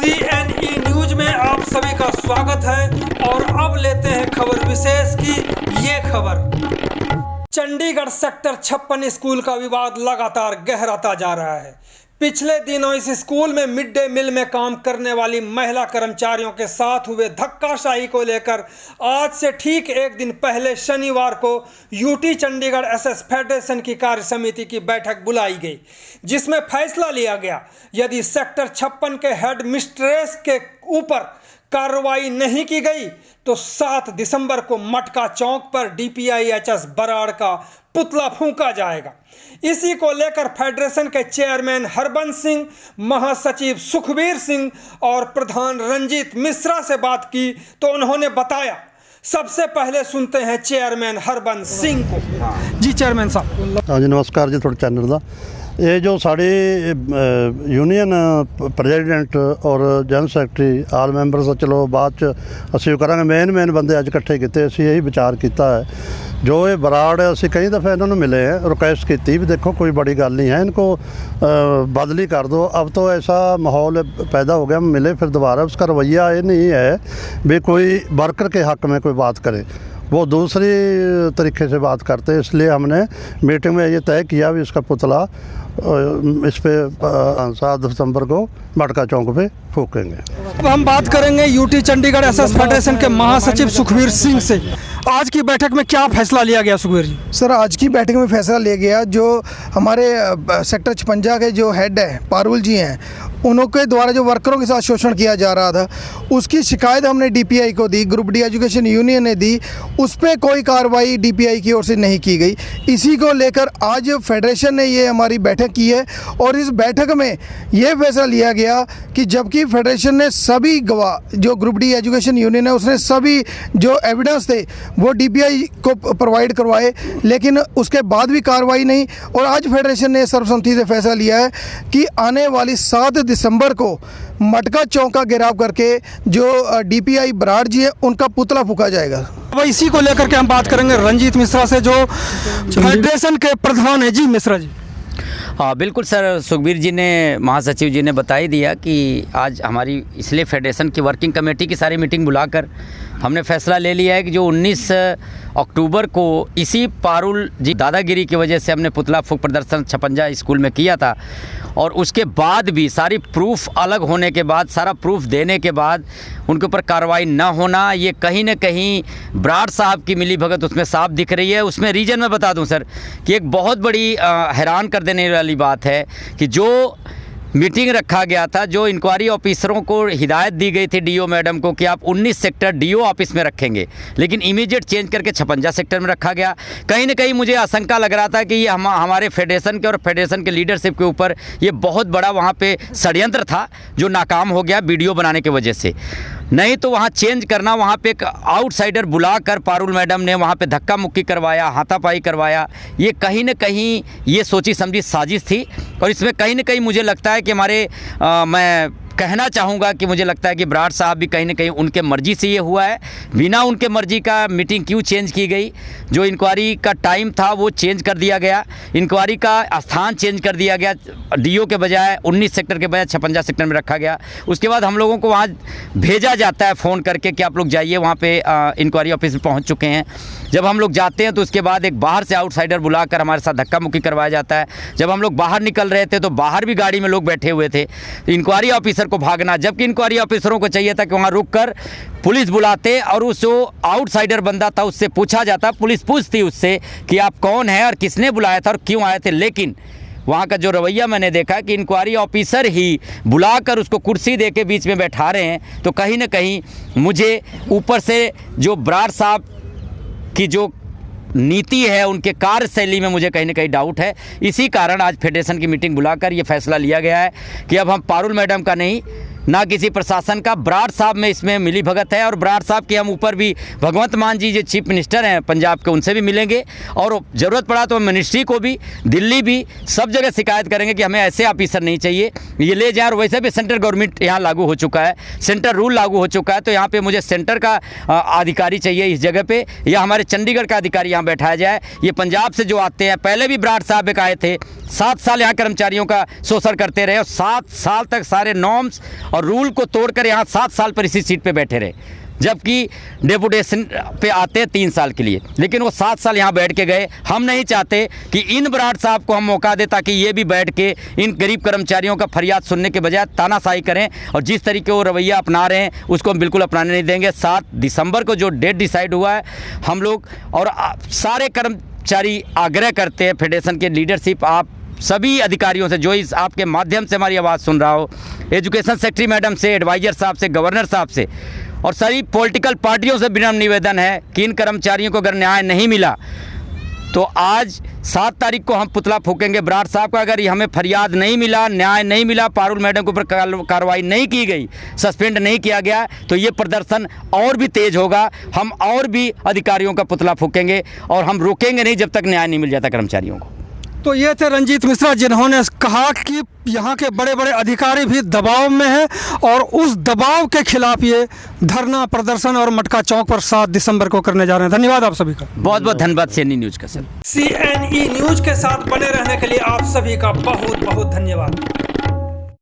CNE news में आप सभी का स्वागत है और अब लेते हैं खबर विशेष की ये खबर। चंडीगढ़ सेक्टर 56 स्कूल का विवाद लगातार गहराता जा रहा है। पिछले दिनों इस स्कूल में मिड डे मील में काम करने वाली महिला कर्मचारियों के साथ हुए धक्काशाही को लेकर आज से ठीक एक दिन पहले शनिवार को यूटी चंडीगढ़ एसएस फेडरेशन की कार्य समिति की बैठक बुलाई गई, जिसमें फैसला लिया गया यदि सेक्टर 56 के हेड मिस्ट्रेस के ऊपर कार्रवाई नहीं की गई तो 7 दिसंबर को मटका चौक पर DPIHS बराड़ का पुतला फूंका जाएगा। इसी को लेकर फेडरेशन के चेयरमैन हरबंस सिंह, महासचिव सुखबीर सिंह और प्रधान रंजीत मिश्रा से बात की तो उन्होंने बताया। सबसे पहले सुनते हैं चेयरमैन हरबंस सिंह को। जी चेयरमैन साहब। हाँ जी, नमस्कार जी। थोड़े चैनल का ये जो साड़ी यूनियन प्रेजिडेंट और जनरल सैकटरी आल मैंबरस, चलो बाद च असीं करांगे। मेन बंदे अज इकट्ठे किए, असीं यही विचार किया है। जो ये बराड़ है, असीं कई दफ़े इन्होंने मिले हैं, रिक्वेस्ट की भी देखो कोई बड़ी गल नहीं है, इनको बदली कर दो। अब तो ऐसा माहौल पैदा हो गया, मिले फिर दोबारा। उसका रवैया ये नहीं है भी कोई वर्कर के हक़ में कोई बात करे, वो दूसरी तरीके से बात करते हैं। इसलिए हमने मीटिंग में ये तय किया भी इसका पुतला इस पे 7 दिसंबर को मटका चौक पे फूकेंगे। अब हम बात करेंगे यूटी चंडीगढ़ एसएस फेडरेशन के महासचिव सुखबीर सिंह से। आज की बैठक में क्या फैसला लिया गया सुखबीर जी? सर, आज की बैठक में फैसला लिया गया, जो हमारे सेक्टर 56 के जो हेड है पारुल जी हैं, उनके द्वारा जो वर्करों के साथ शोषण किया जा रहा था, उसकी शिकायत हमने DPI को दी, ग्रुप डी एजुकेशन यूनियन ने दी। उस पर कोई कार्रवाई DPI की ओर से नहीं की गई। इसी को लेकर आज फेडरेशन ने ये हमारी बैठक की है और इस बैठक में ये फैसला लिया गया कि जबकि फेडरेशन ने सभी गवाह, जो ग्रुप डी एजुकेशन यूनियन है उसने सभी जो एविडेंस थे वो DPI को प्रोवाइड करवाए, लेकिन उसके बाद भी कार्रवाई नहीं। और आज फेडरेशन ने सर्वसम्मति से फैसला लिया है कि आने वाली 7 दिसंबर को मटका चौक का घेराव करके जो DPI बराड़ जी है उनका पुतला फूका जाएगा। अब इसी को लेकर के हम बात करेंगे रंजीत मिश्रा से, जो फेडरेशन के प्रधान है। जी मिश्रा जी। हाँ बिल्कुल सर, सुखबीर जी ने, महासचिव जी ने बता ही दिया कि आज हमारी इसलिए फेडरेशन की वर्किंग कमेटी की सारी मीटिंग बुलाकर हमने फैसला ले लिया है कि जो 19 अक्टूबर को इसी पारुल जी दादागिरी की वजह से हमने पुतला फूंक प्रदर्शन 56 स्कूल में किया था, और उसके बाद भी सारी प्रूफ अलग होने के बाद, सारा प्रूफ देने के बाद उनके ऊपर कार्रवाई ना होना, ये कहीं ना कहीं बराड़ साहब की मिलीभगत उसमें साफ दिख रही है। उसमें रीज़न मैं बता दूं सर कि एक बहुत बड़ी हैरान कर देने वाली बात है कि जो मीटिंग रखा गया था, जो इंक्वायरी ऑफिसरों को हिदायत दी गई थी DO मैडम को कि आप 19 सेक्टर DO ऑफिस में रखेंगे, लेकिन इमीडिएट चेंज करके 56 सेक्टर में रखा गया। कहीं ना कहीं मुझे आशंका लग रहा था कि ये हमारे फेडरेशन के और फेडरेशन के लीडरशिप के ऊपर ये बहुत बड़ा वहाँ पे षड्यंत्र था जो नाकाम हो गया BDO बनाने की वजह से। नहीं तो वहाँ चेंज करना, वहाँ पे एक आउटसाइडर बुलाकर पारुल मैडम ने वहाँ पे धक्का मुक्की करवाया, हाथापाई करवाया, ये कहीं न कहीं ये सोची समझी साजिश थी। और इसमें कहीं न कहीं मुझे लगता है कि मैं कहना चाहूँगा कि मुझे लगता है कि बराड़ साहब भी कहीं ना कहीं उनके मर्जी से ये हुआ है। बिना उनके मर्जी का मीटिंग क्यों चेंज की गई? जो इंक्वायरी का टाइम था वो चेंज कर दिया गया, इंक्वायरी का स्थान चेंज कर दिया गया, DO के बजाय 19 सेक्टर के बजाय 56 सेक्टर में रखा गया। उसके बाद हम लोगों को वहाँ भेजा जाता है फ़ोन करके कि आप लोग जाइए, वहाँ पर इंक्वायरी ऑफिस में पहुँच चुके हैं। जब हम लोग जाते हैं तो उसके बाद एक बाहर से आउटसाइडर बुलाकर हमारे साथ धक्का मुक्की करवाया जाता है। जब हम लोग बाहर निकल रहे थे तो बाहर भी गाड़ी में लोग बैठे हुए थे, इंक्वायरी ऑफिसर को भागना, जबकि इंक्वायरी ऑफिसरों को चाहिए था कि वहाँ रुककर पुलिस बुलाते और उस जो आउटसाइडर बंदा था उससे पूछा जाता, पुलिस पूछती उससे कि आप कौन हैं और किसने बुलाया था और क्यों आए थे। लेकिन वहाँ का जो रवैया मैंने देखा कि इंक्वायरी ऑफिसर ही बुलाकर उसको कुर्सी दे के बीच में बैठा रहे हैं, तो कहीं ना कहीं मुझे ऊपर से जो बराड़ साहब की जो नीति है, उनके कार्यशैली में मुझे कहीं ना कहीं डाउट है। इसी कारण आज फेडरेशन की मीटिंग बुलाकर ये फैसला लिया गया है कि अब हम पारुल मैडम का नहीं, ना किसी प्रशासन का, बराड़ साहब में इसमें मिली भगत है। और बराड़ साहब के हम ऊपर भी भगवंत मान जी जो चीफ मिनिस्टर हैं पंजाब के, उनसे भी मिलेंगे और ज़रूरत पड़ा तो मिनिस्ट्री को भी, दिल्ली भी, सब जगह शिकायत करेंगे कि हमें ऐसे ऑफिसर नहीं चाहिए, ये ले जाए। और वैसे भी सेंट्रल गवर्नमेंट यहाँ लागू हो चुका है, सेंटर रूल लागू हो चुका है, तो यहाँ पे मुझे सेंटर का अधिकारी चाहिए इस जगह पे, या हमारे चंडीगढ़ का अधिकारी यहाँ बैठाया जाए। ये पंजाब से जो आते हैं, पहले भी बराड़ साहब एक आए थे, 7 साल यहाँ कर्मचारियों का शोषण करते रहे और 7 साल तक सारे नॉर्म्स और रूल को तोड़कर यहाँ 7 साल पर इसी सीट पे बैठे रहे, जबकि डेपुटेशन पे आते 3 साल के लिए, लेकिन वो 7 साल यहाँ बैठ के गए। हम नहीं चाहते कि इन बराड़ साहब को हम मौका दें ताकि ये भी बैठ के इन गरीब कर्मचारियों का फरियाद सुनने के बजाय तानाशाही करें, और जिस तरीके वो रवैया अपना रहे हैं उसको हम बिल्कुल अपनाने नहीं देंगे। 7 दिसंबर को जो डेट डिसाइड हुआ है, हम लोग और सारे कर्मचारी आग्रह करते हैं, फेडरेशन के लीडरशिप, आप सभी अधिकारियों से जो इस आपके माध्यम से हमारी आवाज़ सुन रहा हो, एजुकेशन सेक्रेटरी मैडम से, एडवाइज़र साहब से, गवर्नर साहब से और सभी पॉलिटिकल पार्टियों से विनम्र निवेदन है कि इन कर्मचारियों को अगर न्याय नहीं मिला तो आज 7 तारीख को हम पुतला फूकेंगे बराड़ साहब का। अगर हमें फरियाद नहीं मिला, न्याय नहीं मिला, पारुल मैडम के ऊपर कार्रवाई नहीं की गई, सस्पेंड नहीं किया गया, तो ये प्रदर्शन और भी तेज होगा। हम और भी अधिकारियों का पुतला फूकेंगे और हम रुकेंगे नहीं जब तक न्याय नहीं मिल जाता कर्मचारियों को। तो ये थे रंजीत मिश्रा, जिन्होंने कहा कि यहाँ के बड़े बड़े अधिकारी भी दबाव में हैं और उस दबाव के खिलाफ ये धरना प्रदर्शन और मटका चौक पर 7 दिसंबर को करने जा रहे हैं। धन्यवाद आप सभी का। बहुत बहुत धन्यवाद CNE न्यूज़ का सर। CNE न्यूज़ के साथ बने रहने के लिए आप सभी का बहुत बहुत धन्यवाद।